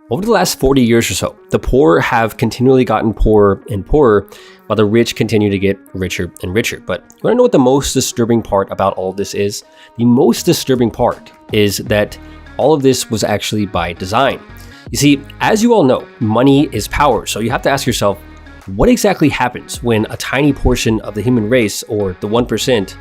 Over the last 40 years or so, the poor have continually gotten poorer and poorer, while the rich continue to get richer and richer. But you want to know what the most disturbing part about all of this is? The most disturbing part is that all of this was actually by design. You see, as you all know, money is power. So you have to ask yourself, what exactly happens when a tiny portion of the human race, or the 1%,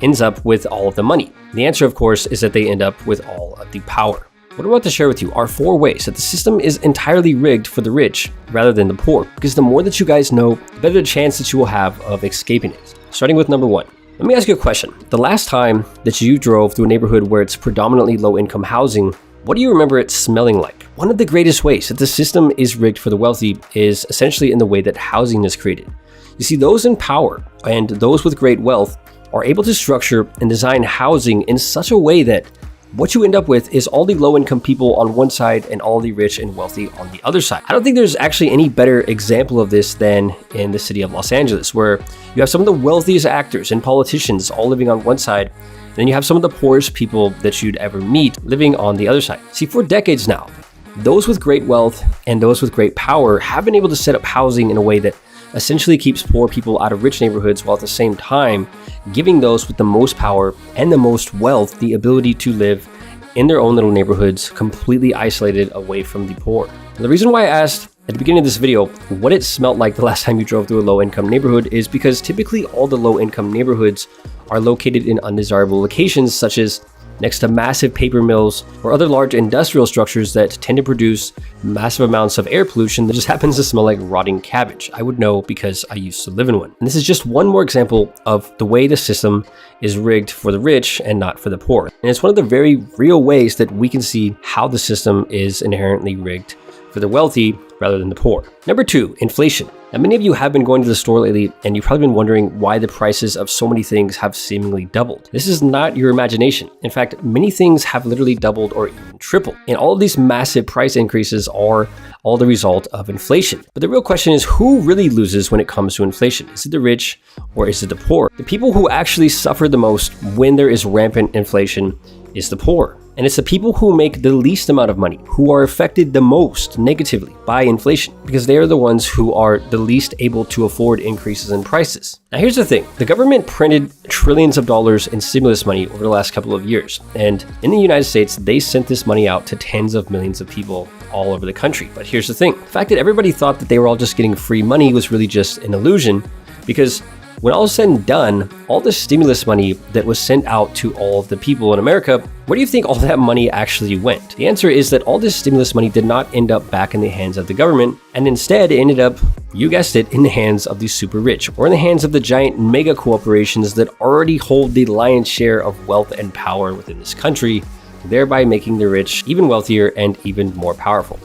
ends up with all of the money? The answer, of course, is that they end up with all of the power. What I'm about to share with you are 4 ways that the system is entirely rigged for the rich rather than the poor, because the more that you guys know, the better the chance that you will have of escaping it. Starting with number 1. Let me ask you a question. The last time that you drove through a neighborhood where it's predominantly low-income housing, what do you remember it smelling like? One of the greatest ways that the system is rigged for the wealthy is essentially in the way that housing is created. You see, those in power and those with great wealth are able to structure and design housing in such a way that what you end up with is all the low-income people on one side and all the rich and wealthy on the other side. I don't think there's actually any better example of this than in the city of Los Angeles, where you have some of the wealthiest actors and politicians all living on one side, and then you have some of the poorest people that you'd ever meet living on the other side. See, for decades now, those with great wealth and those with great power have been able to set up housing in a way that essentially keeps poor people out of rich neighborhoods, while at the same time giving those with the most power and the most wealth the ability to live in their own little neighborhoods, completely isolated away from the poor. And the reason why I asked at the beginning of this video what it smelled like the last time you drove through a low-income neighborhood is because typically all the low-income neighborhoods are located in undesirable locations, such as next to massive paper mills or other large industrial structures that tend to produce massive amounts of air pollution that just happens to smell like rotting cabbage. I would know because I used to live in one. And this is just one more example of the way the system is rigged for the rich and not for the poor. And it's one of the very real ways that we can see how the system is inherently rigged for the wealthy rather than the poor. Number 2, inflation. Now, many of you have been going to the store lately and you've probably been wondering why the prices of so many things have seemingly doubled. This is not your imagination. In fact, many things have literally doubled or even tripled. And all of these massive price increases are all the result of inflation. But the real question is, who really loses when it comes to inflation? Is it the rich or is it the poor? The people who actually suffer the most when there is rampant inflation is the poor. And it's the people who make the least amount of money who are affected the most negatively by inflation, because they are the ones who are the least able to afford increases in prices. Now, here's the thing. The government printed trillions of dollars in stimulus money over the last couple of years. And in the United States, they sent this money out to tens of millions of people all over the country. But here's the thing. The fact that everybody thought that they were all just getting free money was really just an illusion, because when all is said and done, all the stimulus money that was sent out to all of the people in America, where do you think all that money actually went? The answer is that all this stimulus money did not end up back in the hands of the government, and instead it ended up, you guessed it, in the hands of the super rich, or in the hands of the giant mega corporations that already hold the lion's share of wealth and power within this country, thereby making the rich even wealthier and even more powerful.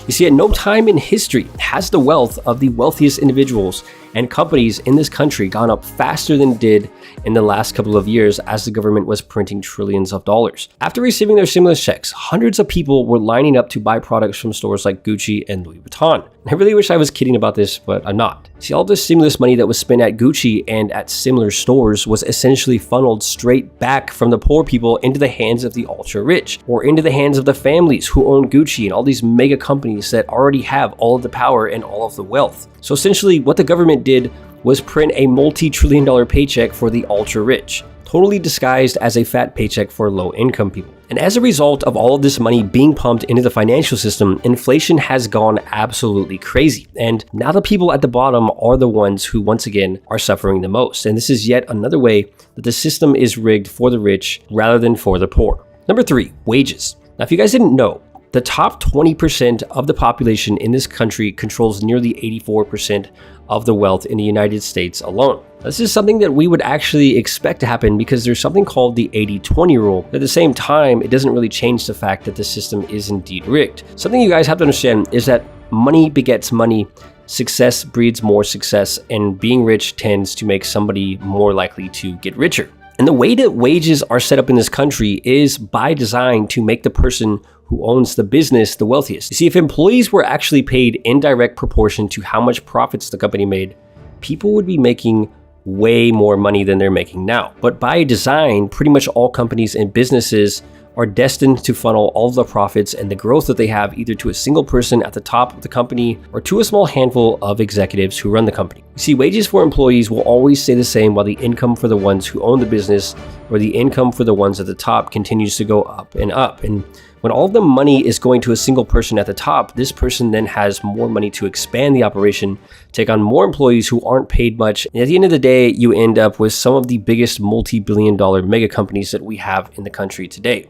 You see, at no time in history has the wealth of the wealthiest individuals and companies in this country gone up faster than it did in the last couple of years as the government was printing trillions of dollars. After receiving their stimulus checks, hundreds of people were lining up to buy products from stores like Gucci and Louis Vuitton. I really wish I was kidding about this, but I'm not. See, all this stimulus money that was spent at Gucci and at similar stores was essentially funneled straight back from the poor people into the hands of the ultra rich, or into the hands of the families who own Gucci and all these mega companies that already have all of the power and all of the wealth. So essentially what the government did was print a multi-trillion-dollar paycheck for the ultra rich, totally disguised as a fat paycheck for low-income people. And as a result of all of this money being pumped into the financial system, inflation has gone absolutely crazy. And now the people at the bottom are the ones who, once again, are suffering the most. And this is yet another way that the system is rigged for the rich rather than for the poor. Number 3, wages. Now, if you guys didn't know, the top 20% of the population in this country controls nearly 84% of the wealth in the United States alone. This is something that we would actually expect to happen because there's something called the 80-20 rule. But at the same time, it doesn't really change the fact that the system is indeed rigged. Something you guys have to understand is that money begets money, success breeds more success, and being rich tends to make somebody more likely to get richer. And the way that wages are set up in this country is by design to make the person who owns the business the wealthiest. You see, if employees were actually paid in direct proportion to how much profits the company made, people would be making way more money than they're making now. But by design, pretty much all companies and businesses are destined to funnel all of the profits and the growth that they have either to a single person at the top of the company or to a small handful of executives who run the company. You see, wages for employees will always stay the same while the income for the ones who own the business or the income for the ones at the top continues to go up and up. And when all of the money is going to a single person at the top, this person then has more money to expand the operation, take on more employees who aren't paid much. And at the end of the day, you end up with some of the biggest multi-billion-dollar mega companies that we have in the country today.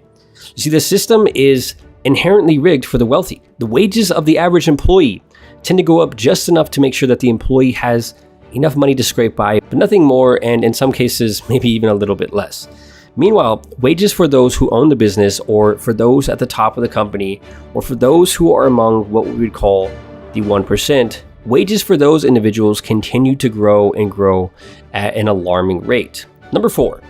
You see, the system is inherently rigged for the wealthy. The wages of the average employee tend to go up just enough to make sure that the employee has enough money to scrape by, but nothing more, and in some cases, maybe even a little bit less. Meanwhile, wages for those who own the business, or for those at the top of the company, or for those who are among what we would call the 1%, wages for those individuals continue to grow and grow at an alarming rate. Number 4,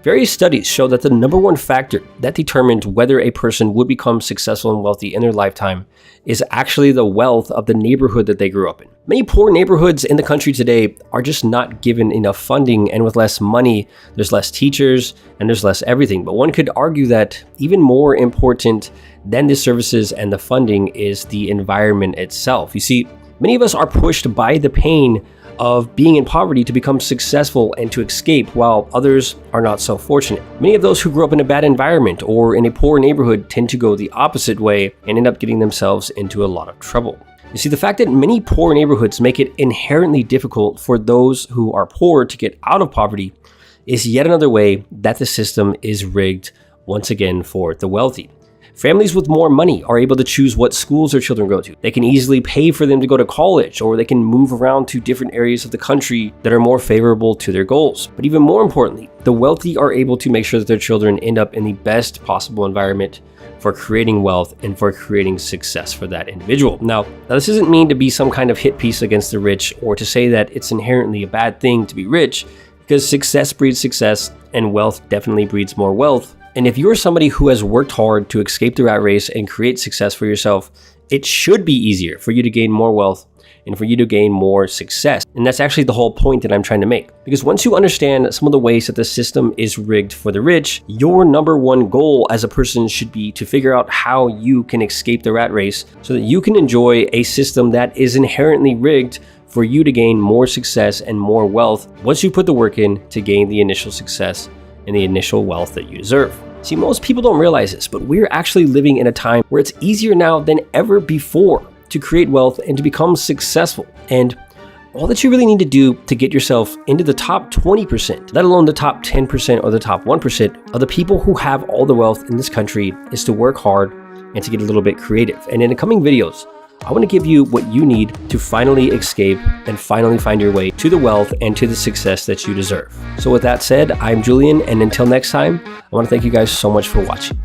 various studies show that the number one factor that determined whether a person would become successful and wealthy in their lifetime is actually the wealth of the neighborhood that they grew up in. Many poor neighborhoods in the country today are just not given enough funding, and with less money, there's less teachers and there's less everything. But one could argue that even more important than the services and the funding is the environment itself. You see, many of us are pushed by the pain of being in poverty to become successful and to escape, while others are not so fortunate. Many of those who grew up in a bad environment or in a poor neighborhood tend to go the opposite way and end up getting themselves into a lot of trouble. You see, the fact that many poor neighborhoods make it inherently difficult for those who are poor to get out of poverty is yet another way that the system is rigged once again for the wealthy. Families with more money are able to choose what schools their children go to. They can easily pay for them to go to college, or they can move around to different areas of the country that are more favorable to their goals. But even more importantly, the wealthy are able to make sure that their children end up in the best possible environment for creating wealth and for creating success for that individual. Now, this doesn't mean to be some kind of hit piece against the rich or to say that it's inherently a bad thing to be rich, because success breeds success and wealth definitely breeds more wealth. And if you're somebody who has worked hard to escape the rat race and create success for yourself, it should be easier for you to gain more wealth and for you to gain more success. And that's actually the whole point that I'm trying to make. Because once you understand some of the ways that the system is rigged for the rich, your number one goal as a person should be to figure out how you can escape the rat race so that you can enjoy a system that is inherently rigged for you to gain more success and more wealth once you put the work in to gain the initial success and the initial wealth that you deserve. See, most people don't realize this, but we're actually living in a time where it's easier now than ever before to create wealth and to become successful. And all that you really need to do to get yourself into the top 20%, let alone the top 10% or the top 1% of the people who have all the wealth in this country, is to work hard and to get a little bit creative. And in the coming videos, I want to give you what you need to finally escape and finally find your way to the wealth and to the success that you deserve. So with that said, I'm Julian, and until next time, I want to thank you guys so much for watching.